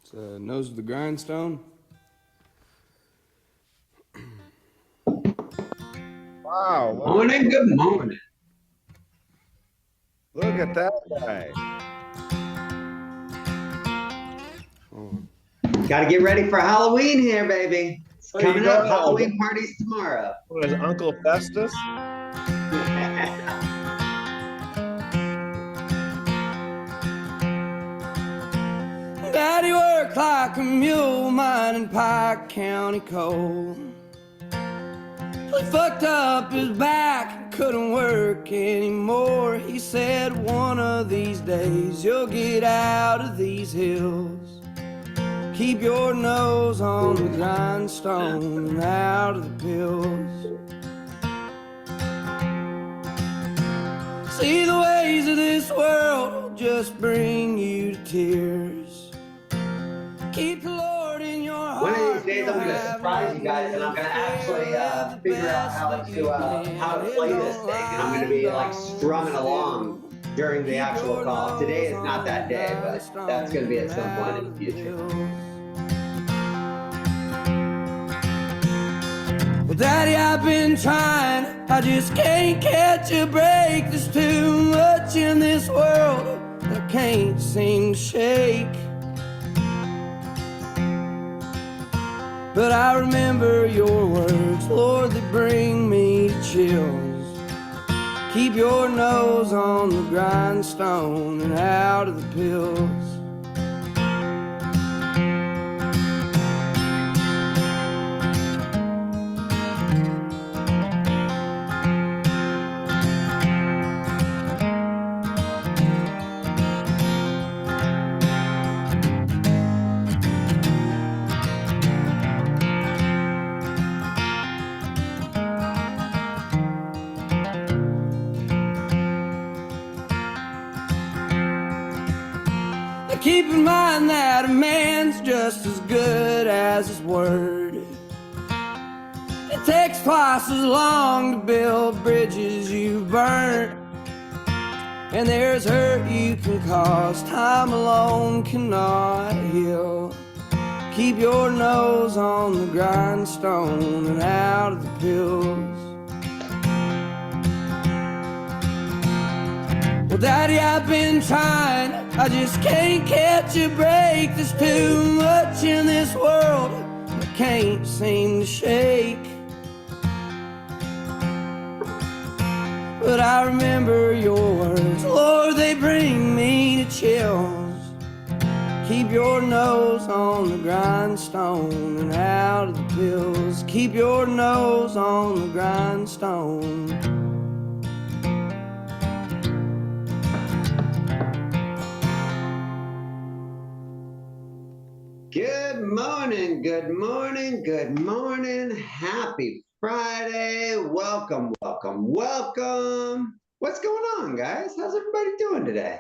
It's Nose of the Grindstone. Wow. Morning, good morning. Look at that guy. Got to get ready for Halloween here, baby. It's Oh, you coming up. going Halloween parties tomorrow. What is Uncle Festus? Daddy worked like a mule mining Pike County coal. He fucked up his back and couldn't work anymore. He said one of these days you'll get out of these hills. Keep your nose on the grindstone and out of the pills. See, the ways of this world will just bring you to tears. Keep the Lord in your heart. One of these days, I'm going to surprise you guys, and I'm going to actually figure out how to play this thing. And I'm going to be like strumming along during the actual call. Today is not that day, but that's going to be at some point in the future. Well, Daddy, I've been trying, I just can't catch a break. There's too much in this world I can't seem to shake. But I remember your words, Lord, they bring me to chills. Keep your nose on the grindstone and out of the pills. Keep in mind that a man's just as good as his word. It takes twice as long to build bridges you've burnt. And there's hurt you can cause, time alone cannot heal. Keep your nose on the grindstone and out of the pills. Well, Daddy, I've been trying, I just can't catch a break. There's too much in this world I can't seem to shake. But I remember your words, Lord, they bring me to chills. Keep your nose on the grindstone and out of the pills. Keep your nose on the grindstone. Good morning, good morning, good morning. Happy Friday. Welcome, welcome, welcome. What's going on, guys? How's everybody doing today?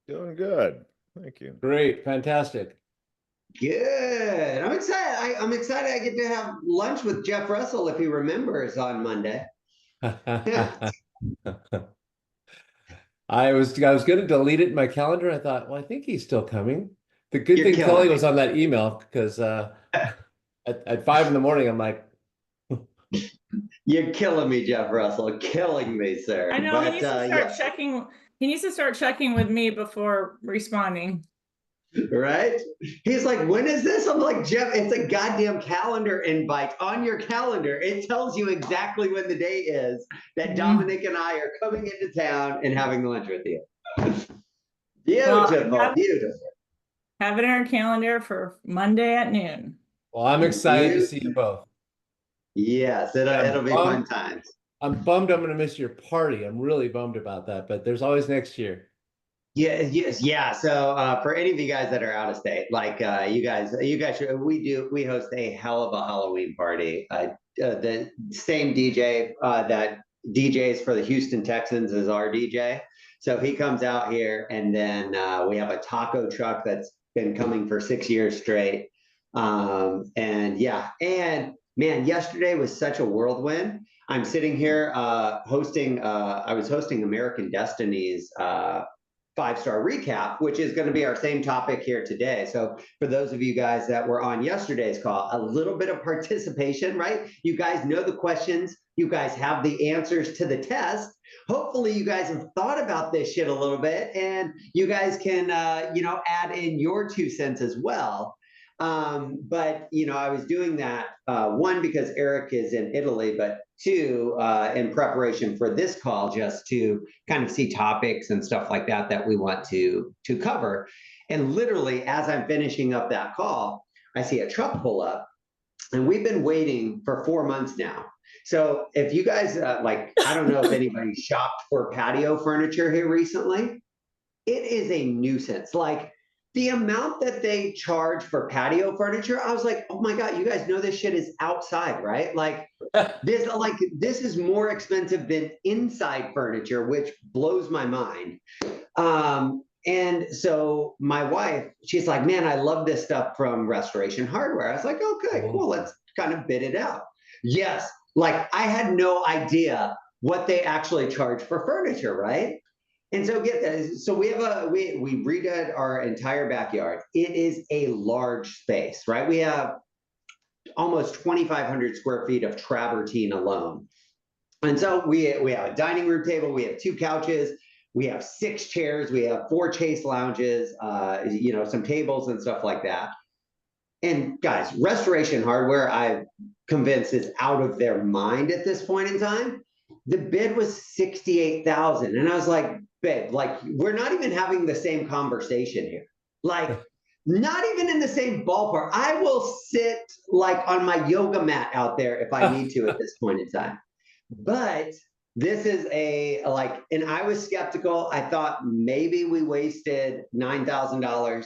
Doing good. Thank you. Great. Fantastic. Good. I'm excited. I'm excited I get to have lunch with Jeff Russell if he remembers on Monday. I was going to delete it in my calendar. I thought, well, I think he's still coming. The good thing Kelly was on that email because at 5 in the morning, I'm like, you're killing me, Jeff Russell. Killing me, sir. I know, but, he needs to start checking. He needs to start checking with me before responding. Right? He's like, when is this? I'm like, Jeff, it's a goddamn calendar invite on your calendar. It tells you exactly when the day is that Dominic and I are coming into town and having lunch with you. Beautiful, well, beautiful. Have it in our calendar for Monday at noon. Well, I'm excited to see you both. Yes, it'll be fun times. I'm bummed I'm going to miss your party. I'm really bummed about that, but there's always next year. Yeah. So for any of you guys that are out of state, like you guys, we host a hell of a Halloween party. The same DJ that DJs for the Houston Texans is our DJ. So he comes out here, and then we have a taco truck that's been coming for 6 years straight. And man, yesterday was such a whirlwind. I'm sitting here hosting. I was hosting American Destiny's 5-star recap, which is going to be our same topic here today. So for those of you guys that were on yesterday's call, a little bit of participation, right? You guys know the questions. You guys have the answers to the test. Hopefully you guys have thought about this shit a little bit, and you guys can, add in your 2 cents as well. But I was doing that, one, because Eric is in Italy, but 2, in preparation for this call, just to kind of see topics and stuff like that that we want to cover. And literally, as I'm finishing up that call, I see a truck pull up, and we've been waiting for 4 months now. So if you guys, I don't know if anybody shopped for patio furniture here recently, it is a nuisance. Like, the amount that they charge for patio furniture, I was like, oh my God, you guys know this shit is outside, right? This is more expensive than inside furniture, which blows my mind. And so my wife, she's like, man, I love this stuff from Restoration Hardware. I was like, okay, cool, let's kind of bid it out. Yes, I had no idea what they actually charge for furniture, right? And so get this. So we redid our entire backyard. It is a large space, right? We have almost 2,500 square feet of travertine alone. And so we have a dining room table, we have 2 couches, we have 6 chairs, we have 4 chase lounges, some tables and stuff like that. And guys, Restoration Hardware, I'm convinced, is out of their mind at this point in time. The bid was $68,000. And I was like, babe, we're not even having the same conversation here. Not even in the same ballpark. I will sit on my yoga mat out there if I need to at this point in time. But this is and I was skeptical. I thought maybe we wasted $9,000.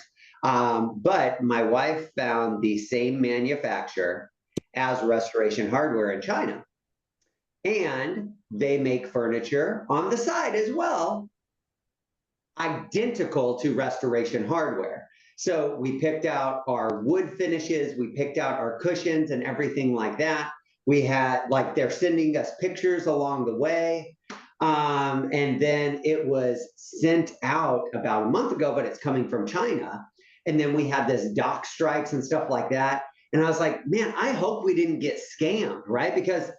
But my wife found the same manufacturer as Restoration Hardware in China. And they make furniture on the side as well, identical to Restoration Hardware. So we picked out our wood finishes, we picked out our cushions and everything like that. We had, they're sending us pictures along the way. And then it was sent out about a month ago, but it's coming from China. And then we had this dock strikes and stuff like that. And I was like, man, I hope we didn't get scammed, right? Because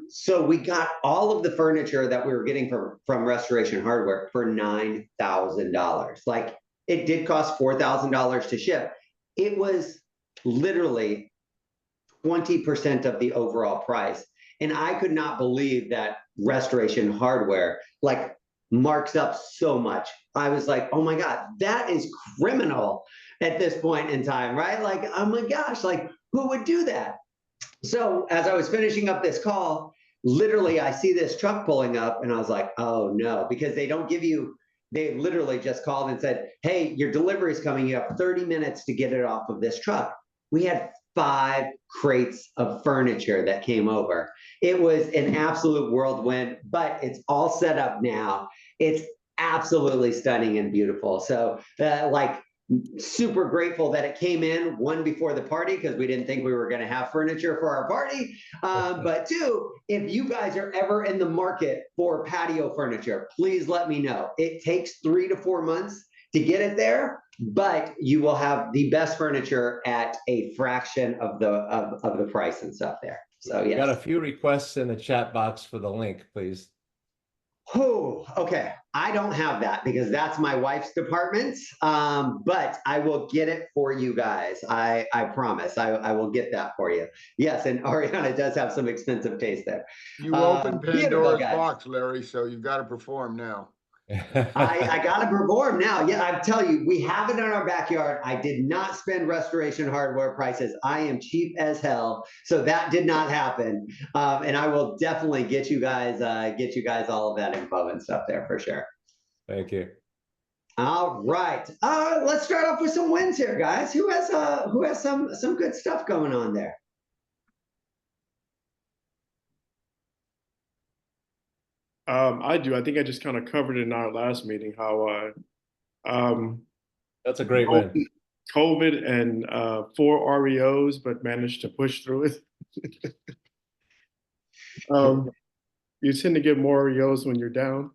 so we got all of the furniture that we were getting from Restoration Hardware for $9,000. It did cost $4,000 to ship. It was literally 20% of the overall price. And I could not believe that Restoration Hardware marks up so much. I was like, oh my God, that is criminal at this point in time, right? Oh my gosh, who would do that? So as I was finishing up this call, literally I see this truck pulling up and I was like, oh no, because they don't give you, they literally just called and said, hey, your delivery is coming. You have 30 minutes to get it off of this truck. We had 5 crates of furniture that came over. It was an absolute whirlwind, but it's all set up now. It's absolutely stunning and beautiful. So super grateful that it came in, 1, before the party, because we didn't think we were going to have furniture for our party. But 2, if you guys are ever in the market for patio furniture, please let me know. It takes 3 to 4 months to get it there, but you will have the best furniture at a fraction of the price and stuff there. So yes. Got a few requests in the chat box for the link, please. Oh, okay. I don't have that because that's my wife's department, but I will get it for you guys. I promise. I will get that for you. Yes, and Ariana does have some expensive taste there. You opened Pandora's box, Larry, so you've got to perform now. I got to perform now. Yeah, I tell you, we have it in our backyard. I did not spend Restoration Hardware prices. I am cheap as hell, so that did not happen. And I will definitely get you guys all of that info and stuff there for sure. Thank you. All right, let's start off with some wins here, guys. Who has some good stuff going on there? I do. I think I just kind of covered it in our last meeting how that's a great win. COVID and 4 REOs, but managed to push through it. You tend to get more REOs when you're down.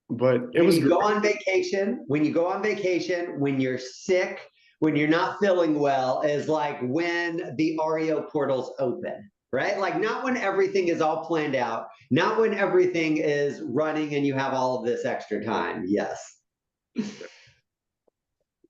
but it When was you great. go on vacation, when you're sick, when you're not feeling well, is like when the REO portals open, right? Like not when everything is all planned out, not when everything is running and you have all of this extra time. Yes.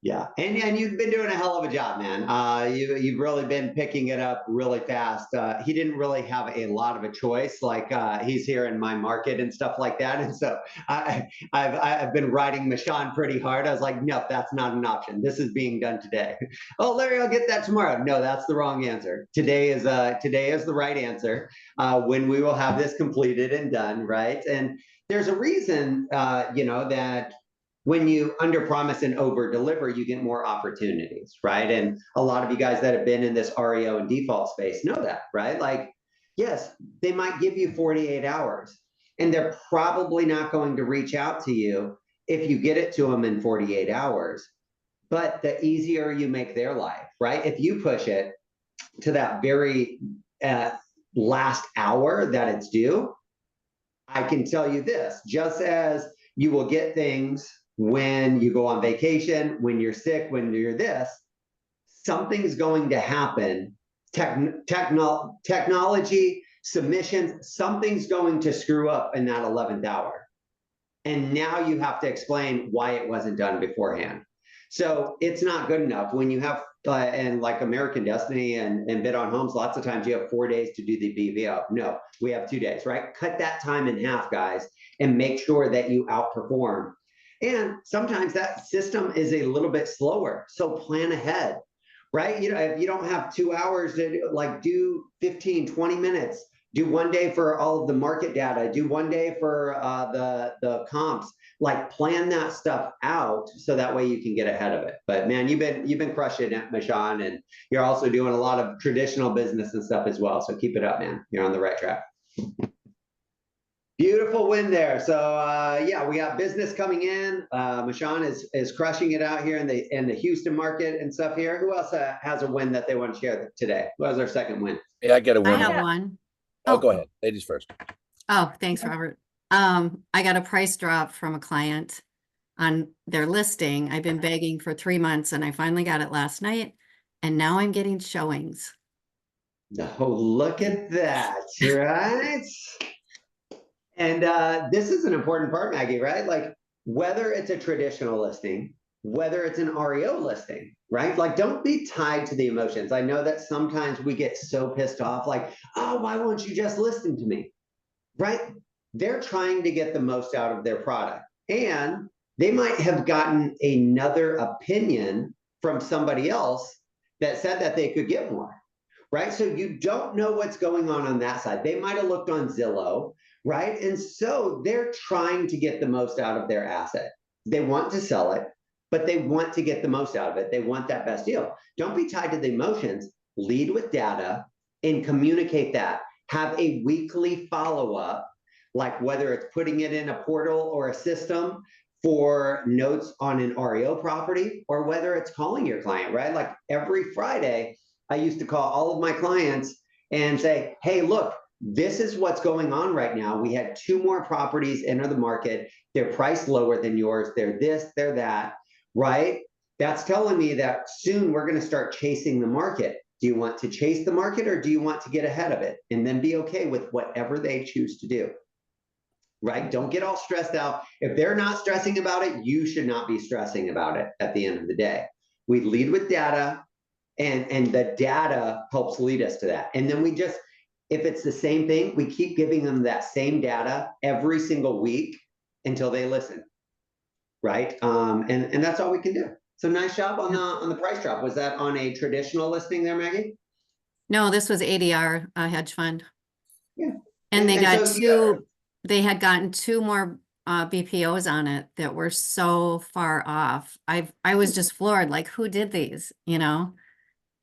Yeah, and you've been doing a hell of a job, man. You've really been picking it up really fast. He didn't really have a lot of a choice, like he's here in my market and stuff like that, and so I've been riding Michon pretty hard. I was like, no, that's not an option. This is being done today. Oh, Larry, I'll get that tomorrow. No, that's the wrong answer. Today is the right answer. When we will have this completed and done, right? And there's a reason, that when you under promise and over deliver, you get more opportunities, right? And a lot of you guys that have been in this REO and default space know that, right? Like, yes, they might give you 48 hours and they're probably not going to reach out to you if you get it to them in 48 hours. But the easier you make their life, right? If you push it to that very last hour that it's due, I can tell you this, just as you will get things when you go on vacation, when you're sick, when you're this, something's going to happen. Technology, submissions, something's going to screw up in that 11th hour. And now you have to explain why it wasn't done beforehand. So it's not good enough when you have, and like American Destiny and Bid on Homes, lots of times you have 4 days to do the BVO. No, we have 2 days, right? Cut that time in half, guys, and make sure that you outperform. And sometimes that system is a little bit slower, so plan ahead, right? If you don't have 2 hours to do 15, 20 minutes, do 1 day for all of the market data, do 1 day for the comps, plan that stuff out so that way you can get ahead of it. But man, you've been crushing it, Michon, and you're also doing a lot of traditional business and stuff as well. So keep it up, man. You're on the right track. Beautiful win there. So yeah, we got business coming in. Michon is crushing it out here in the Houston market and stuff here. Who else has a win that they want to share today? Who has their second win? Yeah, I get a I win. have one. Oh, go ahead. Ladies first. Oh, thanks, Robert. I got a price drop from a client on their listing. I've been begging for 3 months and I finally got it last night. And now I'm getting showings. Oh, look at that, right? And this is an important part, Maggie, right? Like whether it's a traditional listing, whether it's an REO listing, right? Like don't be tied to the emotions. I know that sometimes we get so pissed off, like, oh, why won't you just listen to me, right? They're trying to get the most out of their product. And they might have gotten another opinion from somebody else that said that they could get more, right? So you don't know what's going on that side. They might have looked on Zillow, right? And so they're trying to get the most out of their asset. They want to sell it, but they want to get the most out of it. They want that best deal. Don't be tied to the emotions. Lead with data and communicate that. Have a weekly follow-up, like whether it's putting it in a portal or a system for notes on an REO property, or whether it's calling your client, right? Like every Friday, I used to call all of my clients and say, hey, look, this is what's going on right now. We had 2 more properties enter the market. They're priced lower than yours. They're this, they're that, right? That's telling me that soon we're going to start chasing the market. Do you want to chase the market or do you want to get ahead of it? And then be okay with whatever they choose to do, right? Don't get all stressed out. If they're not stressing about it, you should not be stressing about it at the end of the day. We lead with data and the data helps lead us to that. And then we just, if it's the same thing, we keep giving them that same data every single week until they listen, right? And that's all we can do. So nice job on the price drop. Was that on a traditional listing there, Maggie? No, this was ADR, a hedge fund. Yeah. And they got so they had gotten 2 more BPOs on it that were so far off. I was just floored, like who did these,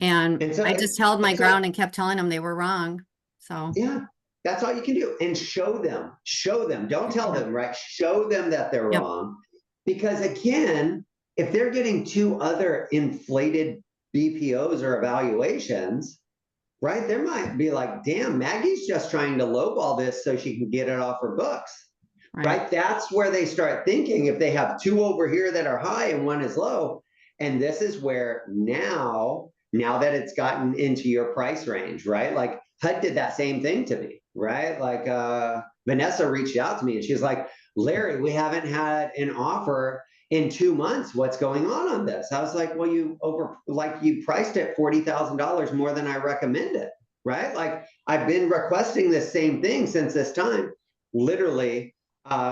And so, I just held my ground and kept telling them they were wrong. So yeah, that's all you can do. And show them, don't tell them, right? Show them that they're wrong. Because again, if they're getting 2 other inflated BPOs or evaluations, right? There might be like, damn, Maggie's just trying to lowball this so she can get it off her books, right? That's where they start thinking if they have two over here that are high and one is low. And this is where now that it's gotten into your price range, right? Like HUD did that same thing to me, right? Like Vanessa reached out to me and she's like, Larry, we haven't had an offer in 2 months. What's going on this? I was like, well, you priced it $40,000 more than I recommended, right? Like I've been requesting this same thing since this time. Literally,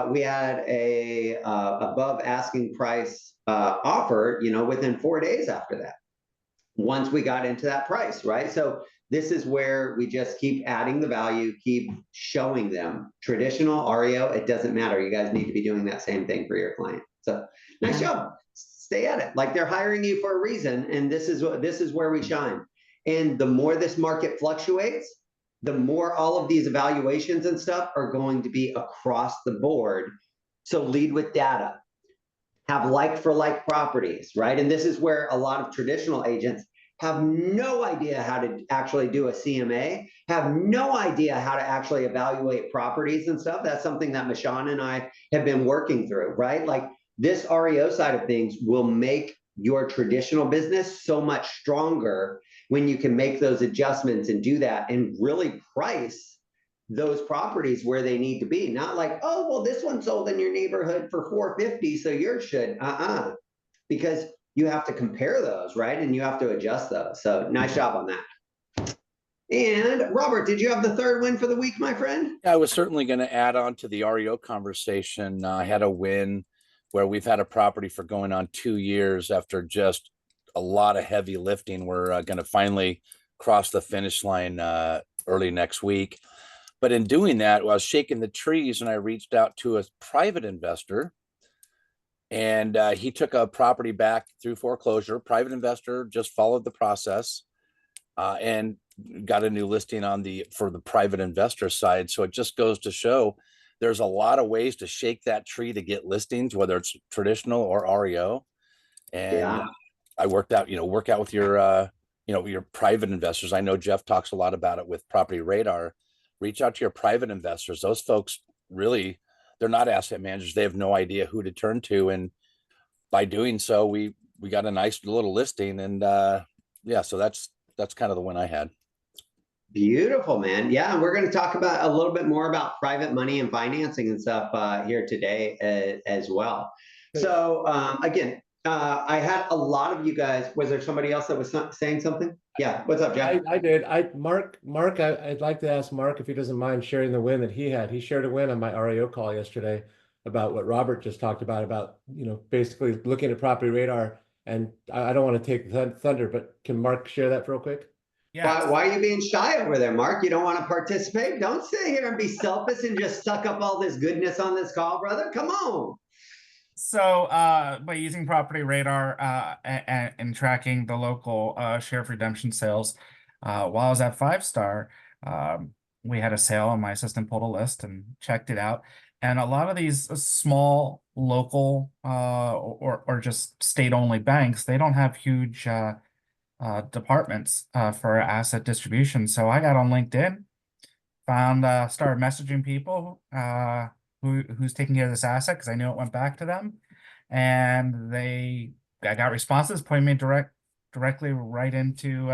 we had a above asking price offer, within 4 days after that, once we got into that price, right? So this is where we just keep adding the value, keep showing them traditional REO. It doesn't matter. You guys need to be doing that same thing for your client. So nice job. Stay at it. Like they're hiring you for a reason. And this is where we shine. And the more this market fluctuates, the more all of these evaluations and stuff are going to be across the board. So lead with data. Have like for like properties, right? And this is where a lot of traditional agents have no idea how to actually do a CMA, have no idea how to actually evaluate properties and stuff. That's something that Michonne and I have been working through, right? Like this REO side of things will make your traditional business so much stronger when you can make those adjustments and do that and really price those properties where they need to be. Not like, oh, well, this one sold in your neighborhood for $450, so yours should. Because you have to compare those, right? And you have to adjust those. So nice job on that. And Robert, did you have the third win for the week, my friend? Yeah, I was certainly going to add on to the REO conversation. I had a win where we've had a property for going on 2 years after just a lot of heavy lifting. We're going to finally cross the finish line early next week. But in doing that, I was shaking the trees and I reached out to a private investor and he took a property back through foreclosure. Private investor just followed the process and got a new listing for the private investor side. So it just goes to show there's a lot of ways to shake that tree to get listings, whether it's traditional or REO. And I work out with your, your private investors. I know Jeff talks a lot about it with Property Radar. Reach out to your private investors. Those folks really, they're not asset managers. They have no idea who to turn to. And by doing so, we got a nice little listing. And so that's kind of the win I had. Beautiful, man. Yeah, and we're going to talk about a little bit more about private money and financing and stuff here today as well. So again, I had a lot of you guys. Was there somebody else that was saying something? Yeah. What's up, Jeff? I did. Mark, I'd like to ask Mark if he doesn't mind sharing the win that he had. He shared a win on my REO call yesterday about what Robert just talked about, basically looking at Property Radar. And I don't want to take the thunder, but can Mark share that real quick? Yeah. Why are you being shy over there, Mark? You don't want to participate? Don't sit here and be selfish and just suck up all this goodness on this call, brother. Come on. So by using Property Radar and tracking the local share of redemption sales, while I was at 5-star, we had a sale and my assistant pulled a list and checked it out. And a lot of these small local or just state-only banks, they don't have huge departments for asset distribution. So I got on LinkedIn, started messaging people who's taking care of this asset because I knew it went back to them, and I got responses pointing me directly right into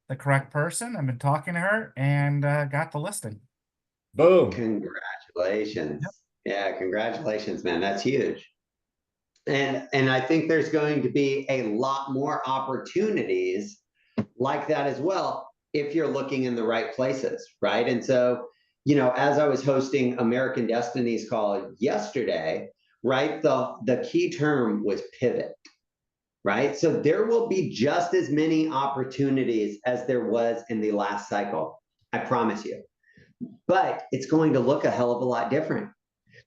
the correct person. I've been talking to her and got the listing. Boom! Congratulations! Yep. Yeah, congratulations, man. That's huge. And I think there's going to be a lot more opportunities like that as well if you're looking in the right places, right? And so, as I was hosting American Destiny's call yesterday, right, the key term was pivot, right? So there will be just as many opportunities as there was in the last cycle, I promise you. But it's going to look a hell of a lot different.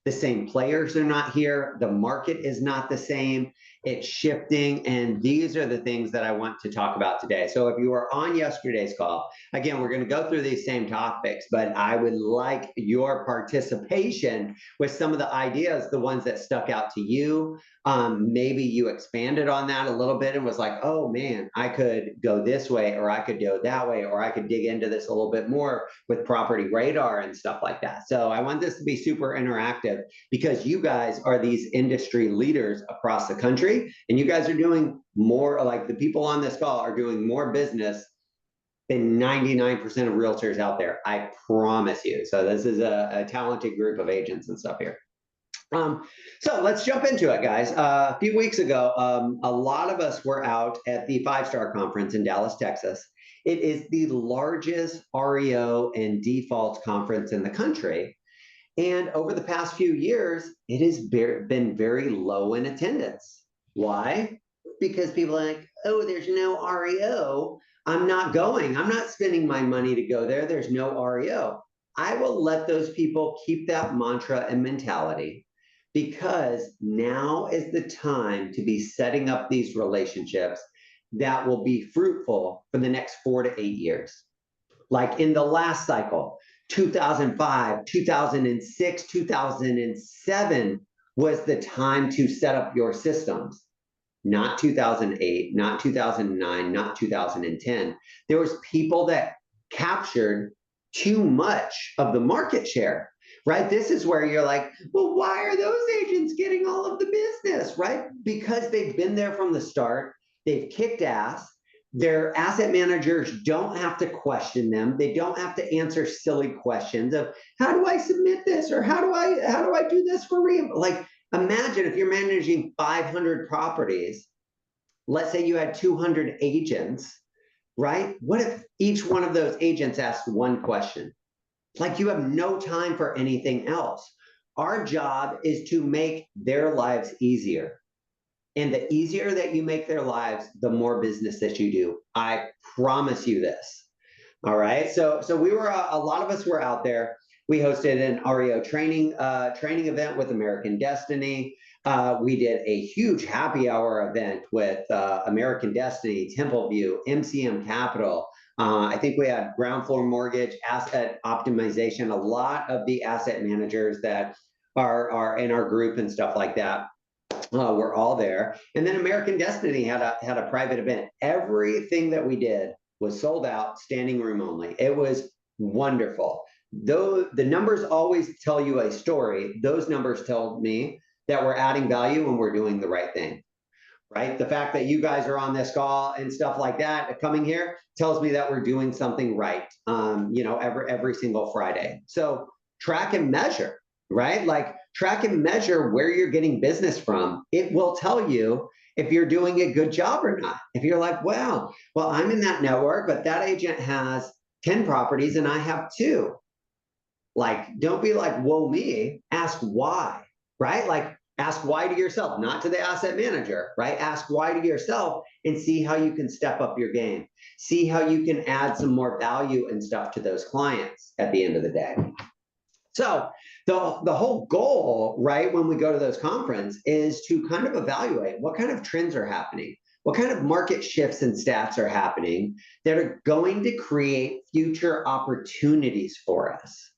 The same players are not here. The market is not the same. It's shifting. And these are the things that I want to talk about today. So if you were on yesterday's call, again, we're going to go through these same topics, but I would like your participation with some of the ideas, the ones that stuck out to you. Maybe you expanded on that a little bit and was like, oh man, I could go this way, or I could go that way, or I could dig into this a little bit more with Property Radar and stuff like that. So I want this to be super interactive. attractive because you guys are these industry leaders across the country, and you guys are doing more, like the people on this call are doing more business than 99% of realtors out there. I promise you. So this is a talented group of agents and stuff here. So let's jump into it, guys. A few weeks ago, a lot of us were out at the 5-Star Conference in Dallas, Texas. It is the largest REO and default conference in the country. And over the past few years, it has been very low in attendance. Why? Because people are like, oh, there's no REO. I'm not going. I'm not spending my money to go there. There's no REO. I will let those people keep that mantra and mentality, because now is the time to be setting up these relationships that will be fruitful for the next 4 to 8 years. Like in the last cycle, 2005, 2006, 2007 was the time to set up your systems. Not 2008, not 2009, not 2010. There was people that captured too much of the market share, right? This is where you're like, well, why are those agents getting all of the business, right? Because they've been there from the start. They've kicked ass. Their asset managers don't have to question them. They don't have to answer silly questions of how do I submit this, or how do I do this for real? Like, imagine if you're managing 500 properties. Let's say you had 200 agents, right? What if each one of those agents asked one question? Like, you have no time for anything else. Our job is to make their lives easier. And the easier that you make their lives, the more business that you do. I promise you this. All right. So we were, a lot of us were out there. We hosted an REO training event with American Destiny. We did a huge happy hour event with American Destiny, Templeview, MCM Capital. I think we had Ground Floor Mortgage, Asset Optimization, a lot of the asset managers that are in our group and stuff like that. We're all there. And then American Destiny had a private event. Everything that we did was sold out, standing room only. It was wonderful. Though the numbers always tell you a story, those numbers tell me that we're adding value and we're doing the right thing, right? The fact that you guys are on this call and stuff like that, coming here, tells me that we're doing something right, every single Friday. So track and measure, right? Like, track and measure where you're getting business from. It will tell you if you're doing a good job or not. If you're like, well, I'm in that network, but that agent has 10 properties and I have 2. Like, don't be like, whoa, me. Ask why, right? Like, ask why to yourself, not to the asset manager, right? Ask why to yourself and see how you can step up your game. See how you can add some more value and stuff to those clients at the end of the day. So the whole goal, right, when we go to those conferences is to kind of evaluate what kind of trends are happening, what kind of market shifts and stats are happening that are going to create future opportunities for us,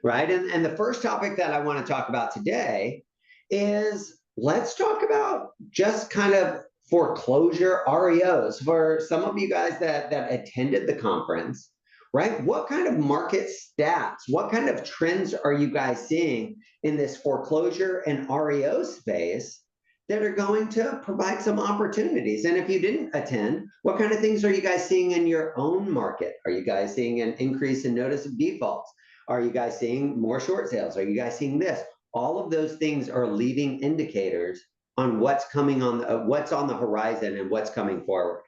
right? And the first topic that I want to talk about today is, let's talk about just kind of foreclosure REOs. For some of you guys that attended the conference, right? What kind of market stats, what kind of trends are you guys seeing in this foreclosure and REO space that are going to provide some opportunities? And if you didn't attend, what kind of things are you guys seeing in your own market? Are you guys seeing an increase in notice of defaults? Are you guys seeing more short sales? Are you guys seeing this? All of those things are leading indicators on what's coming on, what's on the horizon and what's coming forward.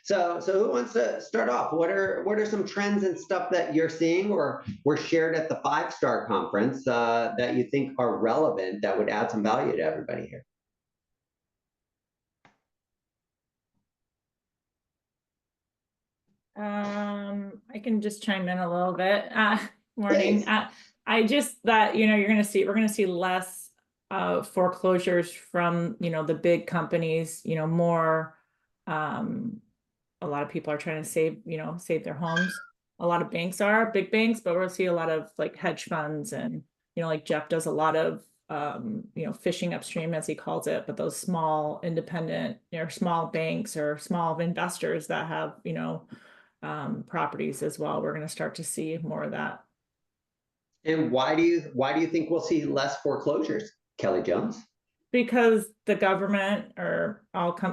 So who wants to start off? What are some trends and stuff that you're seeing or were shared at the 5-Star Conference that you think are relevant, that would add some value to everybody here? I can just chime in a little bit. Morning. I just that, we're going to see less foreclosures from, the big companies, more, a lot of people are trying to save their homes. A lot of banks are big banks, but we'll see a lot of like hedge funds and, like Jeff does a lot of, fishing upstream, as he calls it, but those small independent or small banks or small investors that have, properties as well. We're going to start to see more of that. And why do you think we'll see less foreclosures, Kelly Jones? Because the government or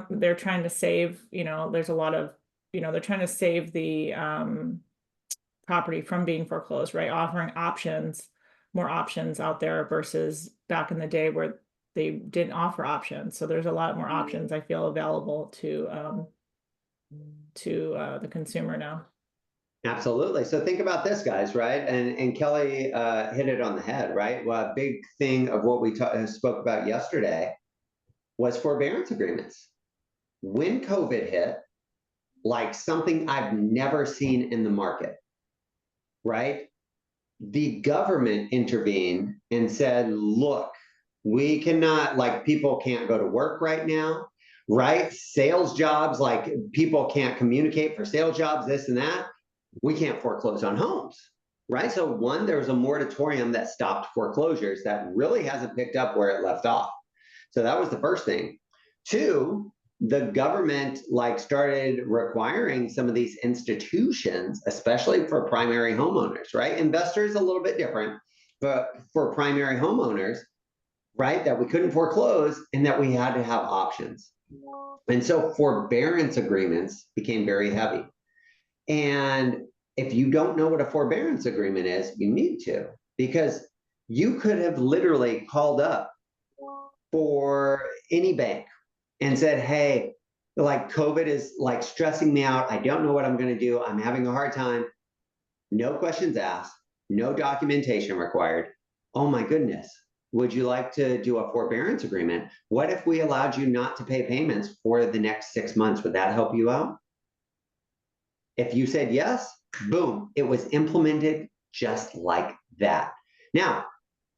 they're trying to save, there's a lot of, they're trying to save the property from being foreclosed, right? Offering more options out there versus back in the day where they didn't offer options. So there's a lot more options I feel available to the consumer now. Absolutely. So think about this, guys, right? And Kelly hit it on the head, right? Well, a big thing of what we spoke about yesterday was forbearance agreements. When COVID hit, like something I've never seen in the market, right? The government intervened and said, look, we cannot, like, people can't go to work right now, right? Sales jobs, like people can't communicate for sales jobs, this and that. We can't foreclose on homes, right? So one, there was a moratorium that stopped foreclosures that really hasn't picked up where it left off. So that was the first thing. Two, the government started requiring some of these institutions, especially for primary homeowners, right? Investors a little bit different, but for primary homeowners, right, that we couldn't foreclose and that we had to have options. And so forbearance agreements became very heavy. And if you don't know what a forbearance agreement is, you need to, because you could have literally called up for any bank and said, hey, like COVID is like stressing me out. I don't know what I'm going to do. I'm having a hard time. No questions asked, no documentation required. Oh my goodness. Would you like to do a forbearance agreement? What if we allowed you not to pay payments for the next 6 months? Would that help you out? If you said yes, boom, it was implemented just like that. Now,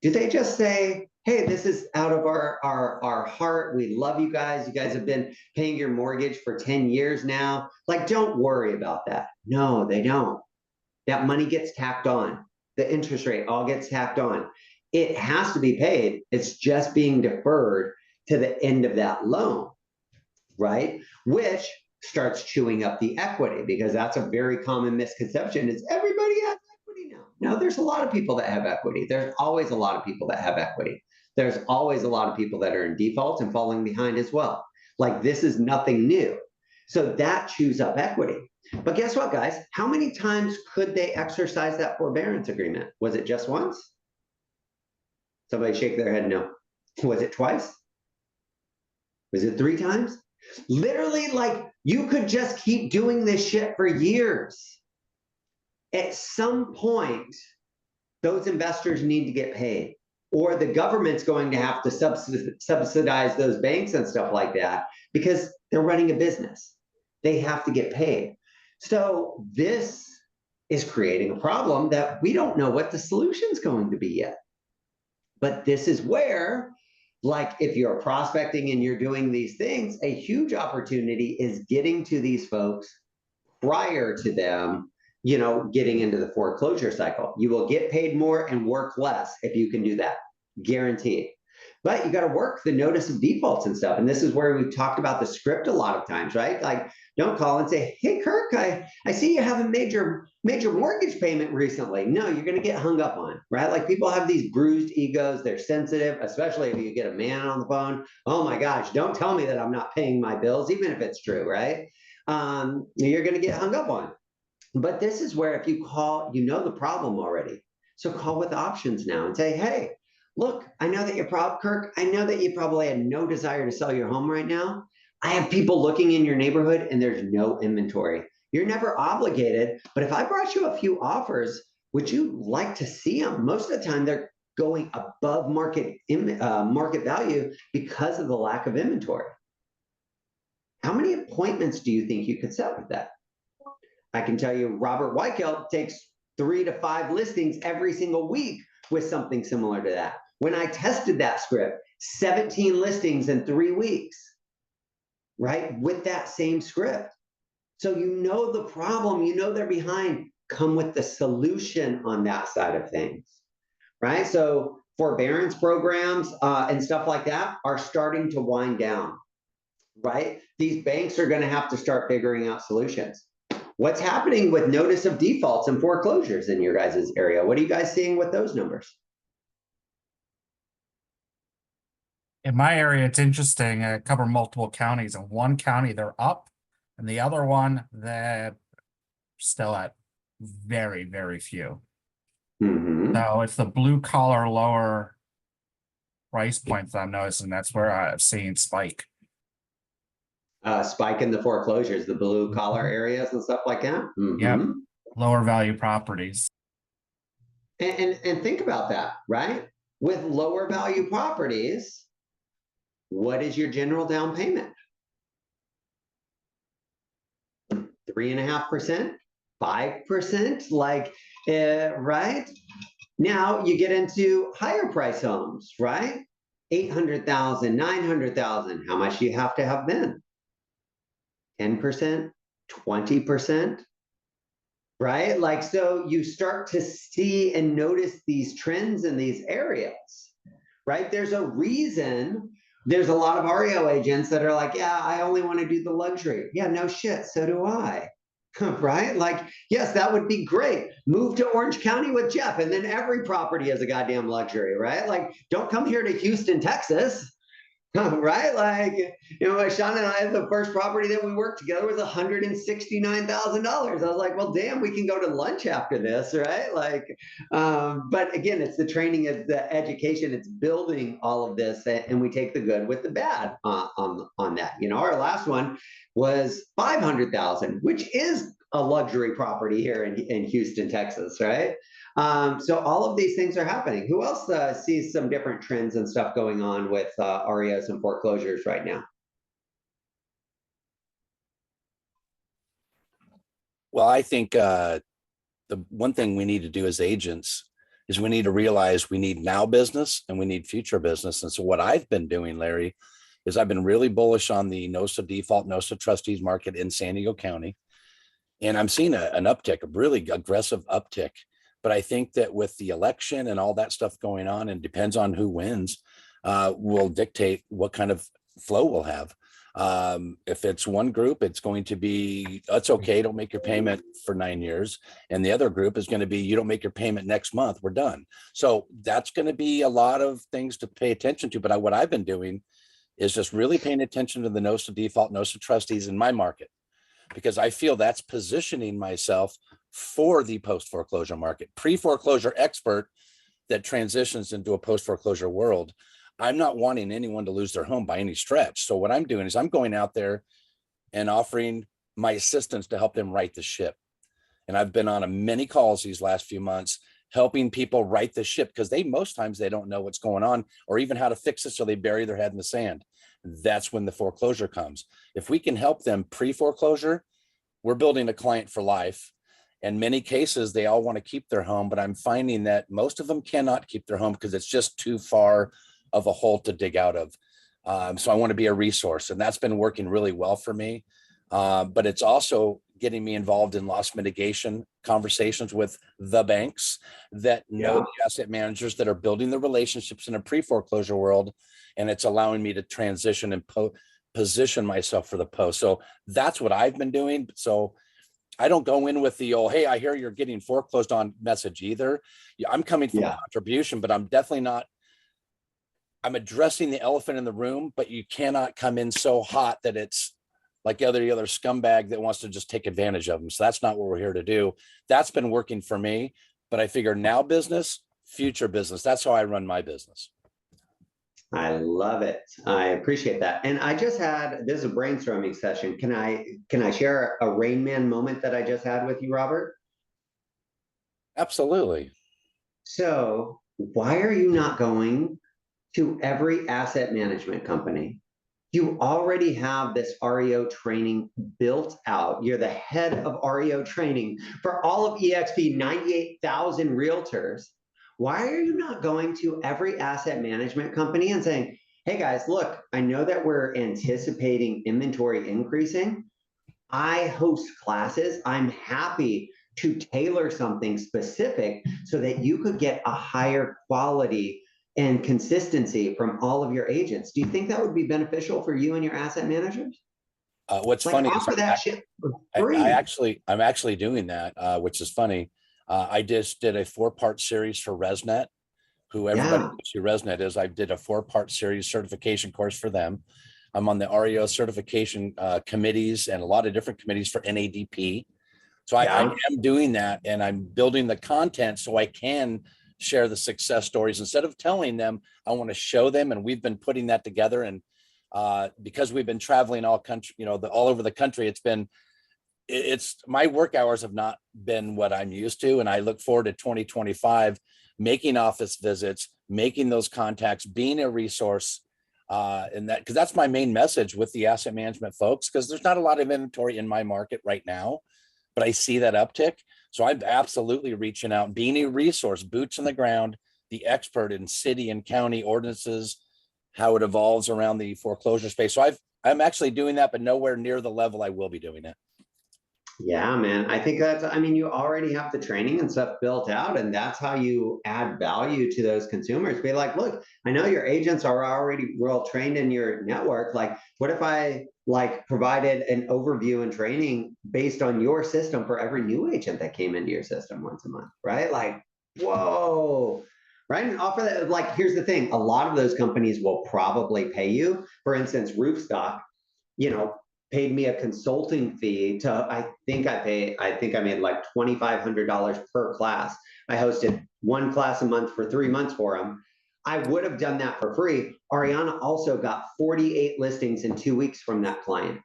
do they just say, hey, this is out of our heart. We love you guys. You guys have been paying your mortgage for 10 years now. Like, don't worry about that. No, they don't. That money gets tacked on. The interest rate all gets tacked on. It has to be paid. It's just being deferred to the end of that loan, right? Which starts chewing up the equity, because that's a very common misconception is everybody has equity now. No, there's a lot of people that have equity. There's always a lot of people that have equity. There's always a lot of people that are in default and falling behind as well. Like, this is nothing new. So that chews up equity. But guess what, guys? How many times could they exercise that forbearance agreement? Was it just once? Somebody shake their head no. Was it twice? Was it 3 times? Literally, like, you could just keep doing this shit for years. At some point, those investors need to get paid, or the government's going to have to subsidize those banks and stuff like that, because they're running a business. They have to get paid. So this is creating a problem that we don't know what the solution's going to be yet. But this is where, like, if you're prospecting and you're doing these things, a huge opportunity is getting to these folks prior to them, getting into the foreclosure cycle. You will get paid more and work less if you can do that, guaranteed. But you got to work the notice of defaults and stuff. And this is where we've talked about the script a lot of times, right? Like, don't call and say, hey, Kirk, I see you have a major mortgage payment recently. No, you're going to get hung up on, right? Like, people have these bruised egos. They're sensitive, especially if you get a man on the phone. Oh my gosh, don't tell me that I'm not paying my bills, even if it's true, right? You're going to get hung up on. But this is where, if you call, the problem already. So call with options now and say, hey, look, I know that Kirk, I know that you probably had no desire to sell your home right now. I have people looking in your neighborhood and there's no inventory. You're never obligated, but if I brought you a few offers, would you like to see them? Most of the time, they're going above market value because of the lack of inventory. How many appointments do you think you could set with that? I can tell you, Robert Weichelt takes 3 to 5 listings every single week with something similar to that. When I tested that script, 17 listings in 3 weeks, right? With that same script. So the problem, they're behind. Come with the solution on that side of things, right? So forbearance programs and stuff like that are starting to wind down, right? These banks are going to have to start figuring out solutions. What's happening with notice of defaults and foreclosures in your guys' area? What are you guys seeing with those numbers? In my area, it's interesting. I cover multiple counties. In one county, they're up, and the other one, they're still at very, very few. Mm-hmm. So it's the blue collar, lower price points I'm noticing. That's where I've seen spike. Spike in the foreclosures, the blue collar areas and stuff like that. Mm-hmm. Yep. Lower value properties. And think about that, right? With lower value properties, what is your general down payment? 3.5%, 5%, like, right? Now you get into higher price homes, right? 800,000, 900,000. How much do you have to have then? 10%, 20%, right? Like, so you start to see and notice these trends in these areas, right? There's a reason. There's a lot of REO agents that are like, yeah, I only want to do the luxury. Yeah, no shit, so do I. Right? Like, yes, that would be great. Move to Orange County with Jeff, and then every property is a goddamn luxury, right? Like, don't come here to Houston, Texas. Right? Like, you know, Sean and I, the first property that we worked together was $169,000. I was like, well, damn, we can go to lunch after this, right? Like, but again, it's the training, it's the education, it's building all of this, and we take the good with the bad on that. You know, our last one was 500,000, which is a luxury property here in Houston, Texas, right? So all of these things are happening. Who else sees some different trends and stuff going on with REOs and foreclosures right now? Well, I think the one thing we need to do as agents is we need to realize we need now business and we need future business. And so what I've been doing, Larry, is I've been really bullish on the notice of default, notice of trustees market in San Diego County. And I'm seeing an uptick, a really aggressive uptick. But I think that with the election and all that stuff going on, and depends on who wins, will dictate what kind of flow we'll have. If it's one group, it's going to be, it's okay, don't make your payment for 9 years. And the other group is going to be, you don't make your payment next month, we're done. So that's going to be a lot of things to pay attention to. But what I've been doing is just really paying attention to the notice of default, notice of trustees in my market, because I feel that's positioning myself for the post-foreclosure market. Pre-foreclosure expert that transitions into a post-foreclosure world. I'm not wanting anyone to lose their home by any stretch. So what I'm doing is I'm going out there and offering my assistance to help them right the ship. And I've been on many calls these last few months, helping people right the ship, because most times they don't know what's going on or even how to fix it. So they bury their head in the sand. That's when the foreclosure comes. If we can help them pre-foreclosure, we're building a client for life. In many cases, they all want to keep their home, but I'm finding that most of them cannot keep their home because it's just too far of a hole to dig out of. So I want to be a resource, and that's been working really well for me. But it's also getting me involved in loss mitigation conversations with the banks that know the asset managers that are building the relationships in a pre-foreclosure world. And it's allowing me to transition and position myself for the post. So that's what I've been doing. So I don't go in with the, oh, hey, I hear you're getting foreclosed on message either. I'm coming from contribution, but I'm definitely not. I'm addressing the elephant in the room, but you cannot come in so hot that it's like every other scumbag that wants to just take advantage of them. So that's not what we're here to do. That's been working for me, but I figure now business, future business. That's how I run my business. I love it. I appreciate that. And I just had, this is a brainstorming session. Can I share a Rain Man moment that I just had with you, Robert? Absolutely. So why are you not going to every asset management company? You already have this REO training built out. You're the head of REO training for all of EXP, 98,000 realtors. Why are you not going to every asset management company and saying, hey guys, look, I know that we're anticipating inventory increasing. I host classes. I'm happy to tailor something specific so that you could get a higher quality and consistency from all of your agents. Do you think that would be beneficial for you and your asset managers? What's Like funny is offer that shit for I'm free. actually doing that, which is funny. I just did a 4-part series for ResNet, who everybody Yeah. knows who ResNet is. I did a 4-part series certification course for them. I'm on the REO certification committees and a lot of different committees for NADP. So I am doing that, and I'm building the content so I can share the success stories. Instead of telling them, I want to show them, and we've been putting that together. And because we've been traveling all country, all over the country, it's my work hours have not been what I'm used to. And I look forward to 2025, making office visits, making those contacts, being a resource. And that, because that's my main message with the asset management folks, because there's not a lot of inventory in my market right now, but I see that uptick. So I'm absolutely reaching out, being a resource, boots on the ground, the expert in city and county ordinances, how it evolves around the foreclosure space. So I'm actually doing that, but nowhere near the level I will be doing it. Yeah, man. I think I mean, you already have the training and stuff built out, and that's how you add value to those consumers. Be like, look, I know your agents are already well trained in your network. Like, what if I provided an overview and training based on your system for every new agent that came into your system once a month, right? Like, whoa. Right. And offer that, like, here's the thing. A lot of those companies will probably pay you. For instance, Roofstock, paid me a consulting fee to, I think I made like $2,500 per class. I hosted one class a month for 3 months for them. I would have done that for free. Ariana also got 48 listings in 2 weeks from that client,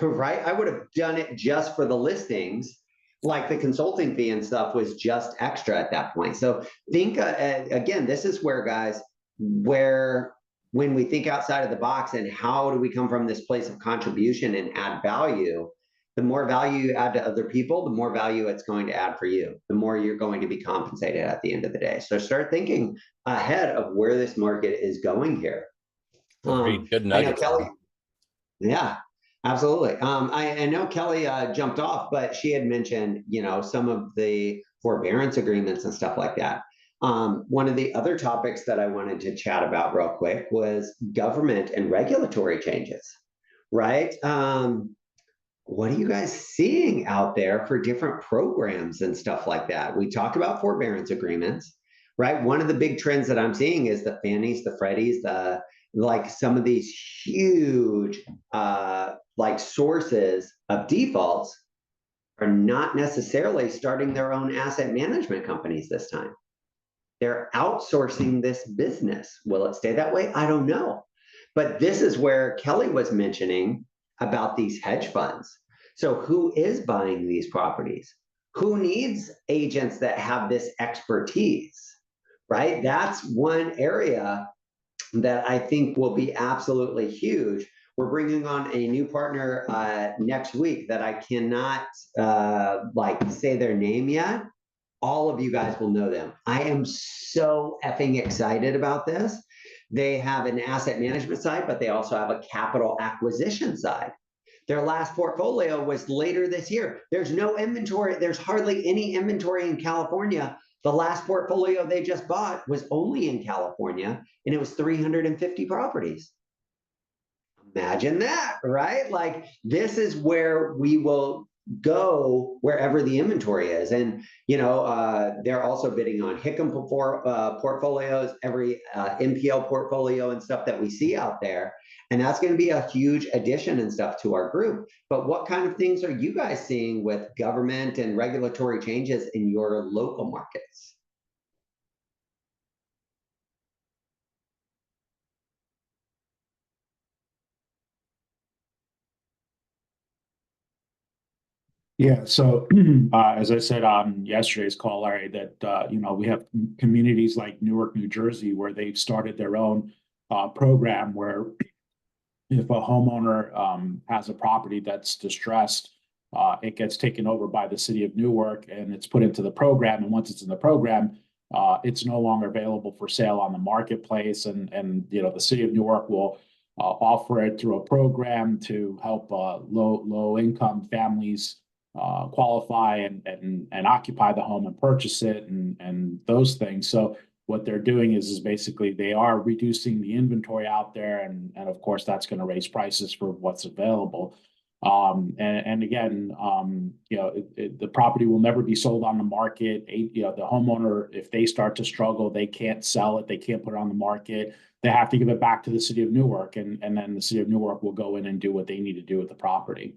right? I would have done it just for the listings. Like the consulting fee and stuff was just extra at that point. So think, again, this is where, guys, when we think outside of the box and how do we come from this place of contribution and add value, the more value you add to other people, the more value it's going to add for you, the more you're going to be compensated at the end of the day. So start thinking ahead of where this market is going here. Good nuggets. I know Kelly, yeah, absolutely. I know Kelly jumped off, but she had mentioned, some of the forbearance agreements and stuff like that. One of the other topics that I wanted to chat about real quick was government and regulatory changes, right? What are you guys seeing out there for different programs and stuff like that? We talk about forbearance agreements, right? One of the big trends that I'm seeing is the Fannies, the Freddies, some of these huge sources of defaults are not necessarily starting their own asset management companies this time. They're outsourcing this business. Will it stay that way? I don't know. But this is where Kelly was mentioning about these hedge funds. So who is buying these properties? Who needs agents that have this expertise, right? That's one area that I think will be absolutely huge. We're bringing on a new partner next week that I cannot say their name yet. All of you guys will know them. I am so effing excited about this. They have an asset management side, but they also have a capital acquisition side. Their last portfolio was later this year. There's no inventory. There's hardly any inventory in California. The last portfolio they just bought was only in California, and it was 350 properties. Imagine that, right? Like, this is where we will go wherever the inventory is. And, they're also bidding on HICM portfolios, every NPL portfolio and stuff that we see out there. And that's going to be a huge addition and stuff to our group. But what kind of things are you guys seeing with government and regulatory changes in your local markets? Yeah, so as I said on yesterday's call, Larry, that we have communities like Newark, New Jersey, where they've started their own program where if a homeowner has a property that's distressed, it gets taken over by the city of Newark and it's put into the program. And once it's in the program, it's no longer available for sale on the marketplace. And the city of Newark will offer it through a program to help low income families qualify and occupy the home and purchase it and those things. So what they're doing is basically they are reducing the inventory out there, and of course that's going to raise prices for what's available. And again, the property will never be sold on the market. The homeowner, if they start to struggle, they can't sell it, they can't put it on the market. They have to give it back to the city of Newark, and then the city of Newark will go in and do what they need to do with the property.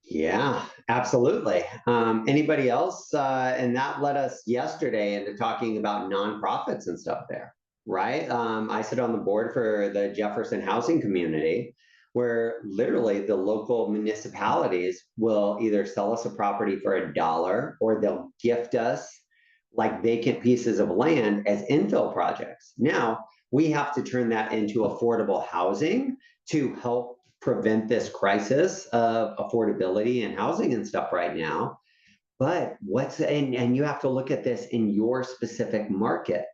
Yeah, absolutely. Anybody else? And that led us yesterday into talking about nonprofits and stuff there, right? I sit on the board for the Jefferson housing community, where literally the local municipalities will either sell us a property for $1 or they'll gift us like vacant pieces of land as infill projects. Now, we have to turn that into affordable housing to help prevent this crisis of affordability and housing and stuff right now. But and you have to look at this in your specific market,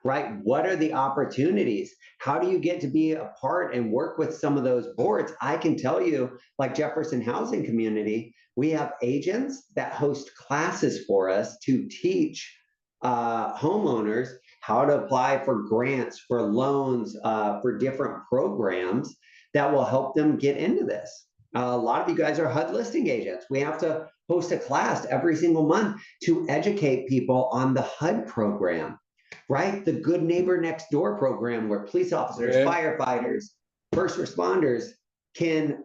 right? What are the opportunities? How do you get to be a part and work with some of those boards? I can tell you, like Jefferson Housing Community, we have agents that host classes for us to teach homeowners how to apply for grants, for loans, for different programs that will help them get into this. A lot of you guys are HUD listing agents. We have to host a class every single month to educate people on the HUD program, right? The Good Neighbor Next Door program, where police officers, firefighters, first responders can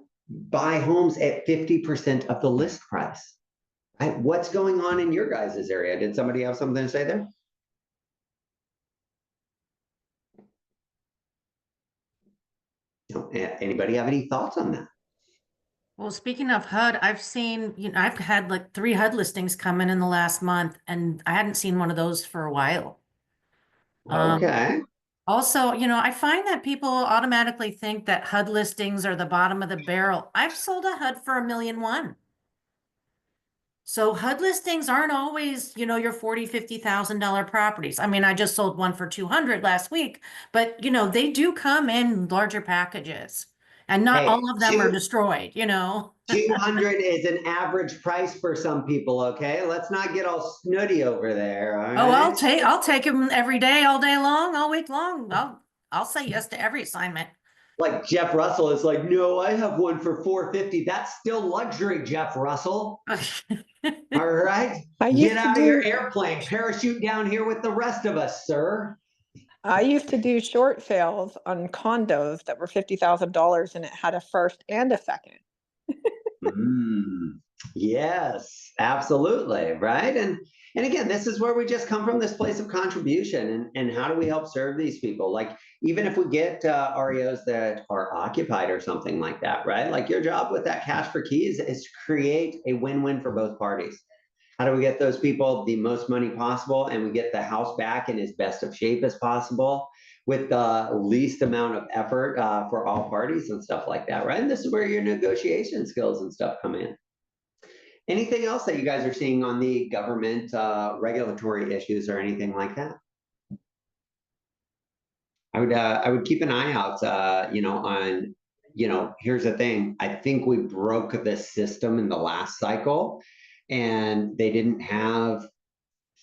buy homes at 50% of the list price. Right? What's going on in your guys' area? Did somebody have something to say there? Anybody have any thoughts on that? Well, speaking of HUD, I've seen, I've had like 3 HUD listings come in the last month, and I hadn't seen one of those for a while. Okay. Also, I find that people automatically think that HUD listings are the bottom of the barrel. I've sold a HUD for $1.1 million. So HUD listings aren't always, your $40,000, $50,000 properties. I mean, I just sold one for 200 last week, but they do come in larger packages, and not all of them are destroyed, 200 is an average price for some people. Okay, let's not get all snooty over there. All right? I'll take them every day, all day long, all week long. I'll say yes to every assignment. Like Jeff Russell is like, no, I have one for $450. That's still luxury, Jeff Russell. All right, get out of your airplane, parachute down here with the rest of us, sir. I used to do short sales on condos that were $50,000, and it had a first and a second. Yes, absolutely, right? And again, this is where we just come from, this place of contribution, and how do we help serve these people? Like, even if we get REOs that are occupied or something like that, right? Like, your job with that cash for keys is to create a win-win for both parties. How do we get those people the most money possible, and we get the house back in as best of shape as possible with the least amount of effort for all parties and stuff like that, right? And this is where your negotiation skills and stuff come in. Anything else that you guys are seeing on the government regulatory issues or anything like that? I would keep an eye out, on, here's the thing. I think we broke the system in the last cycle, and they didn't have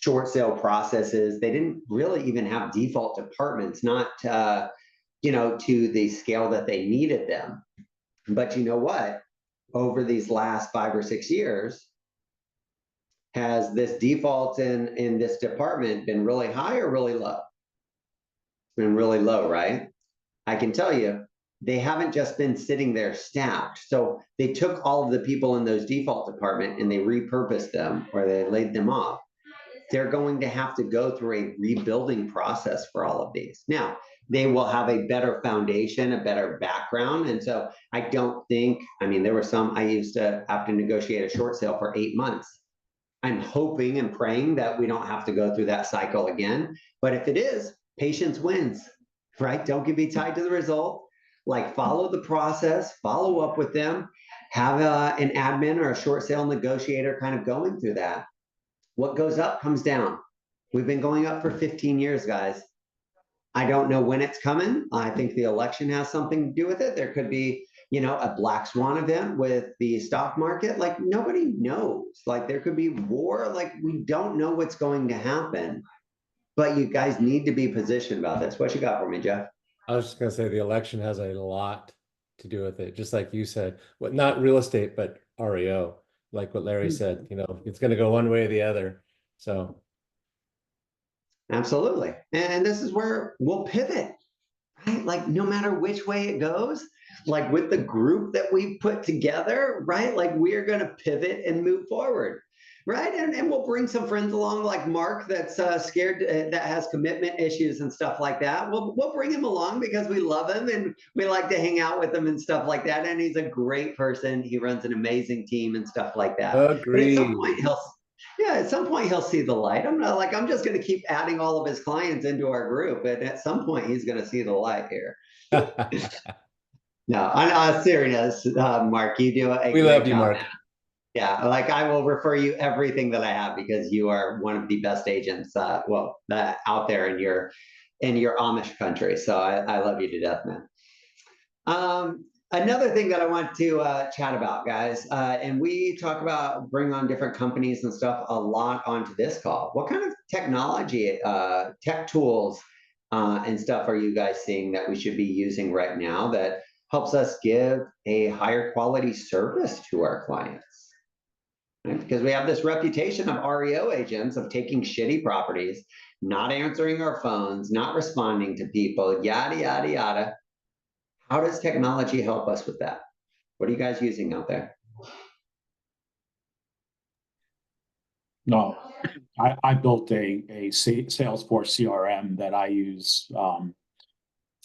short sale processes. They didn't really even have default departments, not, to the scale that they needed them. But you know what? Over these last 5 or 6 years, has this default in this department been really high or really low? It's been really low, right? I can tell you, they haven't just been sitting there stacked. So they took all of the people in those default department and they repurposed them, or they laid them off. They're going to have to go through a rebuilding process for all of these. Now, they will have a better foundation, a better background. And so I don't think, there were some, I used to have to negotiate a short sale for 8 months. I'm hoping and praying that we don't have to go through that cycle again. But if it is, patience wins, right? Don't be tied to the result. Like, follow the process, follow up with them, have an admin or a short sale negotiator kind of going through that. What goes up comes down. We've been going up for 15 years, guys. I don't know when it's coming. I think the election has something to do with it. There could be, a black swan event with the stock market. Like, nobody knows. Like, there could be war. Like, we don't know what's going to happen. but you guys need to be positioned about this. What you got for me, Jeff? I was just gonna say the election has a lot to do with it, just like you said. What, not real estate, but REO, like what Larry said, you know, it's gonna go one way or the other. So Absolutely. And this is where we'll pivot, right? Like no matter which way it goes, like with the group that we put together, right? Like we're going to pivot and move forward, right? And we'll bring some friends along like Mark that's scared, that has commitment issues and stuff like that. We'll bring him along because we love him and we like to hang out with him and stuff like that. And he's a great person. He runs an amazing team and stuff like that. But at some point at some point he'll see the light. I'm just going to keep adding all of his clients into our group, and at some point he's going to see the light here. No, on serious, Mark, you do a we great love you, job, Mark. man. Yeah, like I will refer you everything that I have because you are one of the best agents, out there in your Amish country. So I love you to death, man. Another thing that I want to chat about, guys, and we talk about bring on different companies and stuff a lot onto this call. What kind of technology, tech tools, and stuff are you guys seeing that we should be using right now that helps us give a higher quality service to our clients? Right? Because we have this reputation of REO agents of taking shitty properties, not answering our phones, not responding to people, yada, yada, yada. How does technology help us with that? What are you guys using out there? No, I built a Salesforce CRM that I use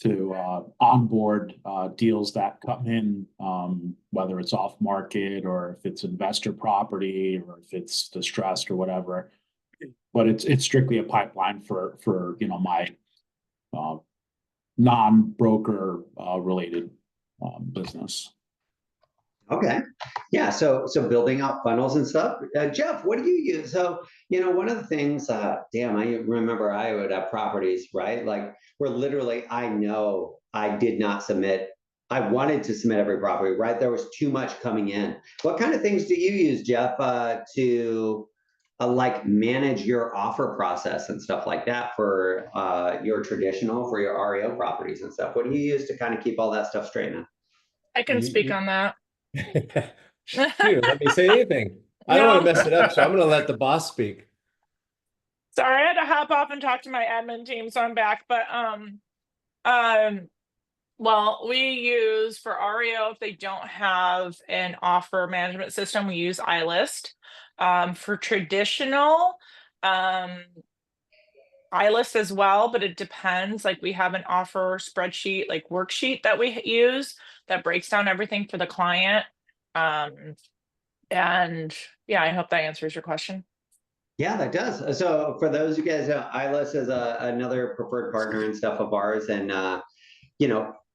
to onboard deals that come in, whether it's off market or if it's investor property or if it's distressed or whatever. But it's strictly a pipeline for my non-broker related business. Okay. Yeah. So building out funnels and stuff. Jeff, what do you use? So, one of the things, I remember I would have properties, right? Like where literally I know I did not submit. I wanted to submit every property, right? There was too much coming in. What kind of things do you use, Jeff, to like manage your offer process and stuff like that for your REO properties and stuff? What do you use to kind of keep all that stuff straight now? I can speak on that. Dude, let me say anything. I don't want to mess it up, so I'm going to let the boss speak. Sorry, I had to hop off and talk to my admin team, so I'm back. But well, we use for REO if they don't have an offer management system, we use iList. For traditional, iList as well, but it depends. Like we have an offer spreadsheet, like worksheet that we use that breaks down everything for the client. And yeah, I hope that answers your question. Yeah, that does. So for those of you guys, iList is another preferred partner and stuff of ours. And,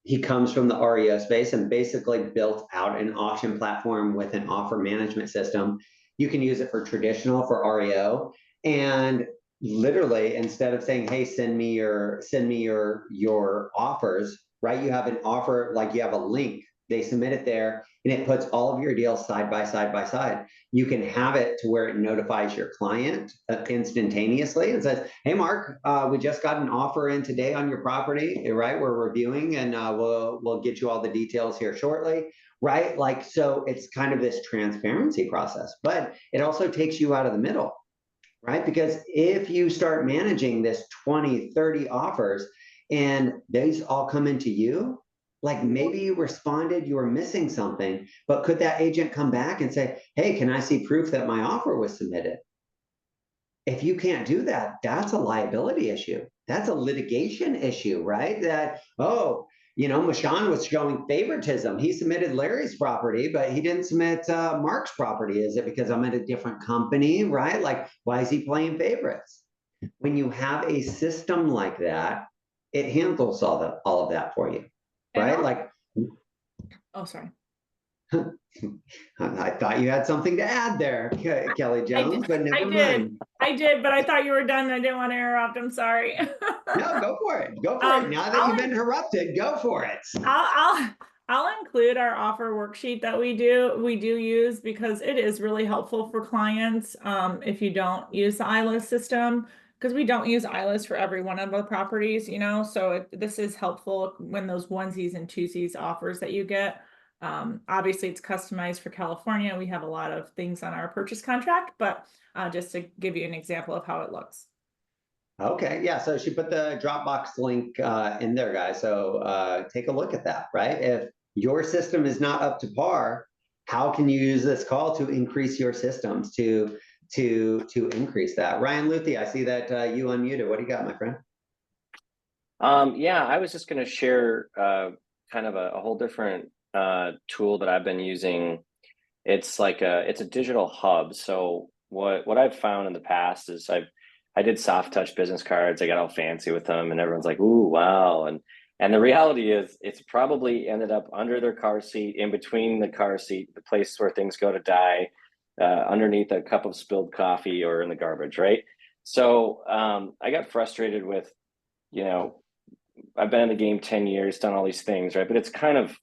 he comes from the REO space and basically built out an auction platform with an offer management system. You can use it for traditional, for REO. And literally, instead of saying, hey, send me your offers, right? You have an offer, like you have a link. They submit it there and it puts all of your deals side by side by side. You can have it to where it notifies your client instantaneously and says, hey, Mark, we just got an offer in today on your property, right? We're reviewing and we'll get you all the details here shortly, right? Like, so it's kind of this transparency process, but it also takes you out of the middle, right? Because if you start managing this 20, 30 offers and these all come into you, like maybe you responded, you were missing something, but could that agent come back and say, hey, can I see proof that my offer was submitted? If you can't do that, that's a liability issue. That's a litigation issue, right? That, Mashawn was showing favoritism. He submitted Larry's property, but he didn't submit Mark's property. Is it because I'm at a different company, right? Like, why is he playing favorites? When you have a system like that, it handles all of that for you. Right? Like, oh, sorry. I thought you had something to add there, Kelly Jones, but never mind. I did, but I thought you were done. I didn't want to interrupt. I'm sorry. No, go for it. Go for it. Now that you've been interrupted, go for it. I'll include our offer worksheet that we do use because it is really helpful for clients if you don't use the iList system. because we don't use ILS for every one of the properties, you know, so this is helpful when those onesies and twosies offers that you get. Obviously it's customized for California. We have a lot of things on our purchase contract, but just to give you an example of how it looks. Okay, yeah, so she put the Dropbox link in there, guys. So take a look at that, right? If your system is not up to par, how can you use this call to increase your systems to increase that? Ryan Luthi, I see that you unmuted. What do you got, my friend? Yeah, I was just going to share kind of a whole different tool that I've been using. It's like it's a digital hub. So what I've found in the past is I did soft touch business cards. I got all fancy with them, and everyone's like, "Ooh, wow!" And the reality is, it's probably ended up under their car seat, in between the car seat, the place where things go to die, underneath a cup of spilled coffee or in the garbage, right? So I got frustrated with, you know, I've been in the game 10 years, done all these things, right? But it's kind of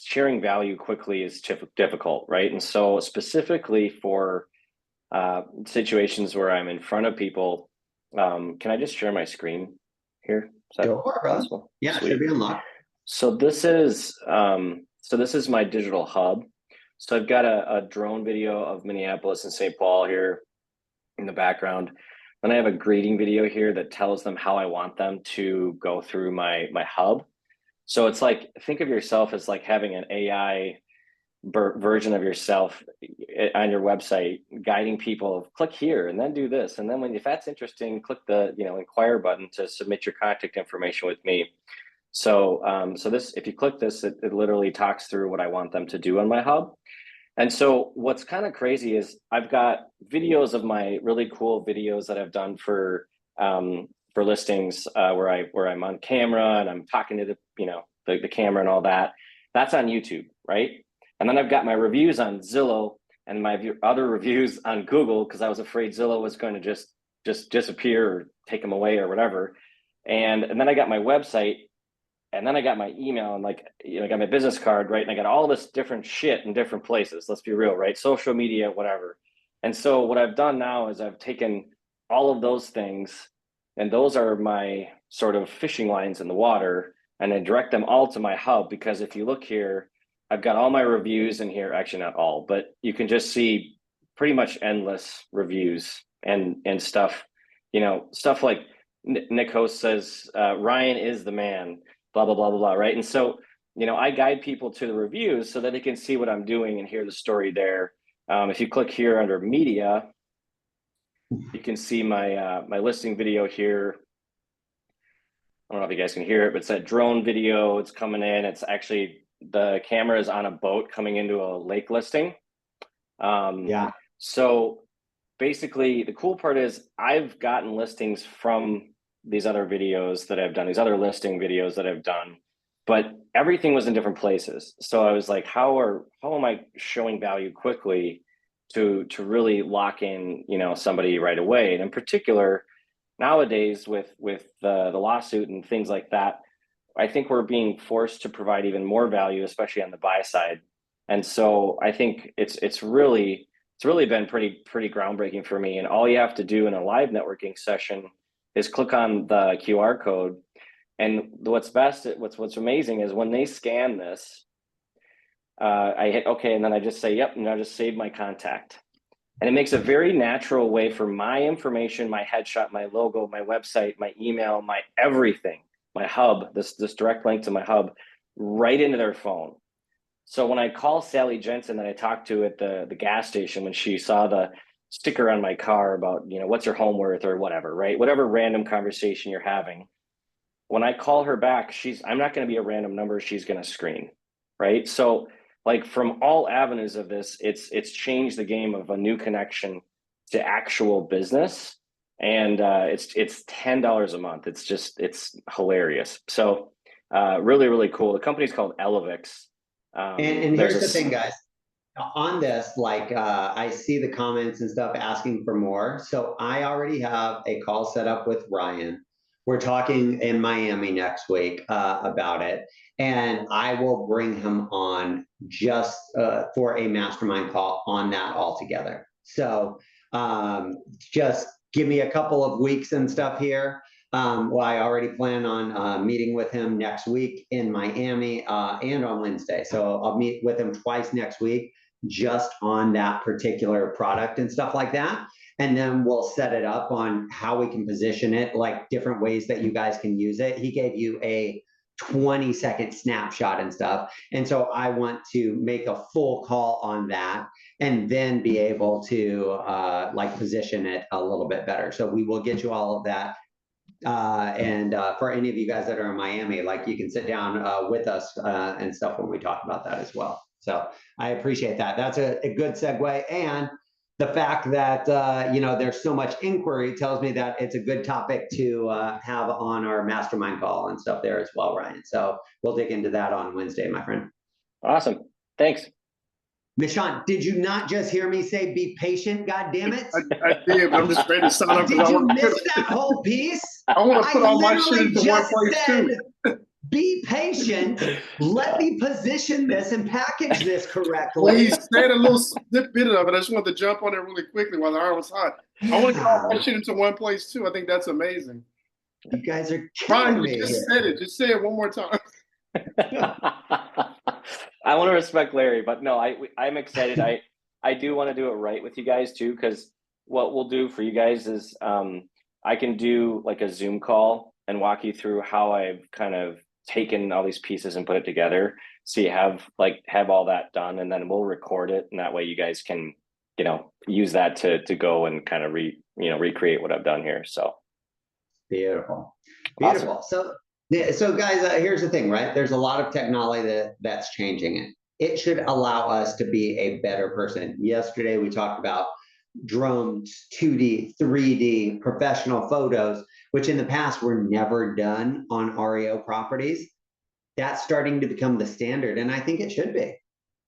sharing value quickly is difficult, right? And so specifically for situations where I'm in front of people, can I just share my screen here? Is that Go for it, brother. possible? Yeah, Sweet. should be unlocked. So this is my digital hub. So I've got a drone video of Minneapolis and St. Paul here in the background. Then I have a greeting video here that tells them how I want them to go through my hub. So it's like, think of yourself as like having an AI version of yourself on your website, guiding people, click here and then do this. And then if that's interesting, click the, inquire button to submit your contact information with me. So, so this, if you click this, it literally talks through what I want them to do on my hub. And so what's kind of crazy is I've got videos of my really cool videos that I've done for listings where I'm on camera and I'm talking to the camera and all that. That's on YouTube, right? And then I've got my reviews on Zillow and my other reviews on Google, because I was afraid Zillow was going to just disappear or take them away or whatever. And then I got my website. And then I got my email and I got my business card, right? And I got all this different shit in different places. Let's be real, right? Social media, whatever. And so what I've done now is I've taken all of those things, and those are my sort of fishing lines in the water, and I direct them all to my hub. Because if you look here, I've got all my reviews in here. Actually, not all, but you can just see pretty much endless reviews and stuff, stuff like Nick Host says, Ryan is the man. Blah, blah, blah, blah, blah, right? And so, I guide people to the reviews so that they can see what I'm doing and hear the story there. If you click here under media, you can see my my listing video here. I don't know if you guys can hear it, but it's that drone video. It's coming in. It's actually, the camera is on a boat coming into a lake listing. Yeah. So basically, the cool part is I've gotten listings from these other videos that I've done, these other listing videos that I've done, but everything was in different places. So I was like, how am I showing value quickly to really lock in, somebody right away? And in particular, nowadays with the lawsuit and things like that, I think we're being forced to provide even more value, especially on the buy side. And so I think it's really been pretty groundbreaking for me. And all you have to do in a live networking session is click on the QR code. And what's amazing is when they scan this, I hit okay, and then I just say, yep, and I just save my contact. And it makes a very natural way for my information, my headshot, my logo, my website, my email, my everything, my hub, this direct link to my hub, right into their phone. So when I call Sally Jensen that I talked to at the gas station, when she saw the sticker on my car about, what's your home worth or whatever, right? Whatever random conversation you're having. When I call her back, I'm not going to be a random number she's going to screen, right? So from all avenues of this, it's changed the game of a new connection to actual business. And it's $10 a month. It's hilarious. So really, really cool. The company's called Elevix. And here's the thing, guys. On this, I see the comments and stuff asking for more. So I already have a call set up with Ryan. We're talking in Miami next week about it. And I will bring him on just for a mastermind call on that altogether. So just give me a couple of weeks and stuff here. Well, I already plan on meeting with him next week in Miami and on Wednesday. So I'll meet with him twice next week just on that particular product and stuff like that. And then we'll set it up on how we can position it, like different ways that you guys can use it. He gave you a 20-second snapshot and stuff. And so I want to make a full call on that and then be able to like position it a little bit better. So we will get you all of that. And for any of you guys that are in Miami, like you can sit down with us and stuff when we talk about that as well. So I appreciate that. That's a good segue. And the fact that, you know, there's so much inquiry tells me that it's a good topic to have on our mastermind call and stuff there as well, Ryan. So we'll dig into that on Wednesday, my friend. Awesome. Thanks. Mishan, did you not just hear me say be patient? God damn it! I did, but I'm just ready to sign up. Did you miss that whole piece? I want to put all my shit into one place too. Be patient. Let me position this and package this correctly. Please say a little bit of it. I just want to jump on it really quickly while the iron was hot. I want to put all my shit into one place too. I think that's amazing. You guys are Ryan, you just said it. Just say it one more time. I want to respect Larry, but no, I'm excited. I do want to do it right with you guys too, because what we'll do for you guys is I can do like a Zoom call and walk you through how I've kind of taken all these pieces and put it together. So you have all that done, and then we'll record it, and that way you guys can, you know, use that to go and kind of recreate what I've done here. So beautiful. Awesome. So guys, here's the thing, right? There's a lot of technology that's changing it. It should allow us to be a better person. Yesterday, we talked about drones, 2D, 3D, professional photos, which in the past were never done on REO properties. That's starting to become the standard, and I think it should be,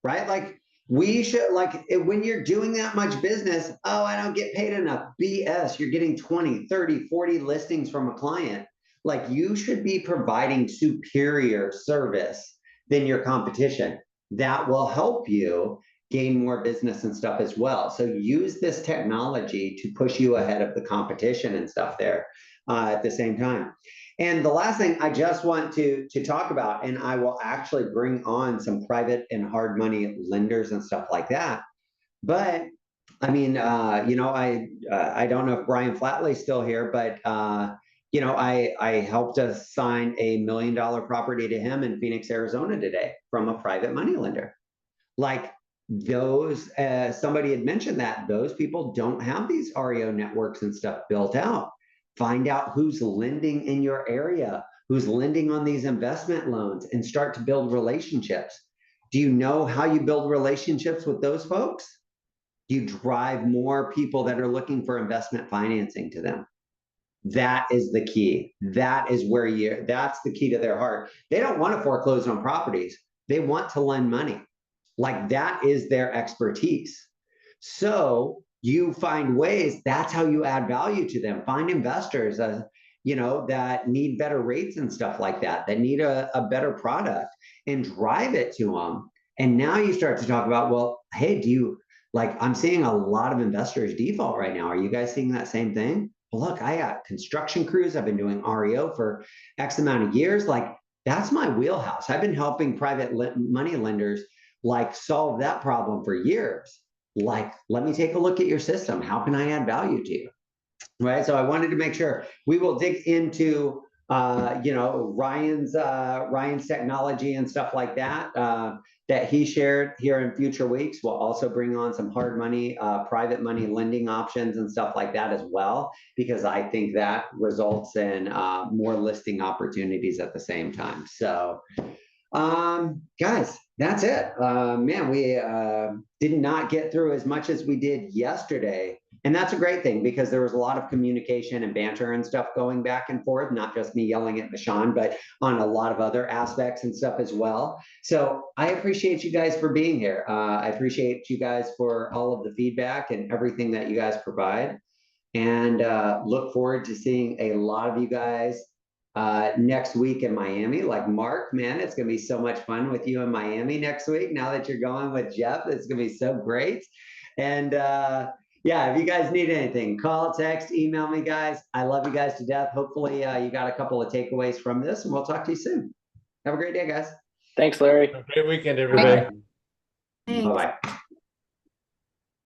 right? Like we should, like when you're doing that much business, oh, I don't get paid enough. BS, you're getting 20, 30, 40 listings from a client. Like you should be providing superior service than your competition. That will help you gain more business and stuff as well. So use this technology to push you ahead of the competition and stuff there at the same time. And the last thing I just want to talk about, and I will actually bring on some private and hard money lenders and stuff like that. But I mean, you know, I don't know if Brian Flatley's still here, but you know, I helped us sign a $1 million property to him in Phoenix, Arizona today from a private money lender. Like those, somebody had mentioned that those people don't have these REO networks and stuff built out. Find out who's lending in your area, who's lending on these investment loans, and start to build relationships. Do you know how you build relationships with those folks? You drive more people that are looking for investment financing to them. That is the key. That is where that's the key to their heart. They don't want to foreclose on properties. They want to lend money. Like that is their expertise. So you find ways, that's how you add value to them. Find investors, you know, that need better rates and stuff like that, that need a better product, and drive it to them. And now you start to talk about, well, hey, I'm seeing a lot of investors default right now. Are you guys seeing that same thing? Well, look, I got construction crews. I've been doing REO for X amount of years. Like that's my wheelhouse. I've been helping private money lenders like solve that problem for years. Like, let me take a look at your system. How can I add value to you? Right. So I wanted to make sure we will dig into, you know, Ryan's technology and stuff like that, that he shared here in future weeks. We'll also bring on some hard money, private money lending options and stuff like that as well, because I think that results in more listing opportunities at the same time. So, guys, that's it. Man, we did not get through as much as we did yesterday. And that's a great thing because there was a lot of communication and banter and stuff going back and forth, not just me yelling at Mishan, but on a lot of other aspects and stuff as well. So I appreciate you guys for being here. I appreciate you guys for all of the feedback and everything that you guys provide. And look forward to seeing a lot of you guys next week in Miami. Like Mark, man, it's gonna be so much fun with you in Miami next week. Now that you're going with Jeff, it's gonna be so great. And Yeah, if you guys need anything, call, text, email me, guys. I love you guys to death. Hopefully you got a couple of takeaways from this, and we'll talk to you soon. Have a great day, guys. Thanks, Larry. Have a great weekend, everybody. Bye-bye.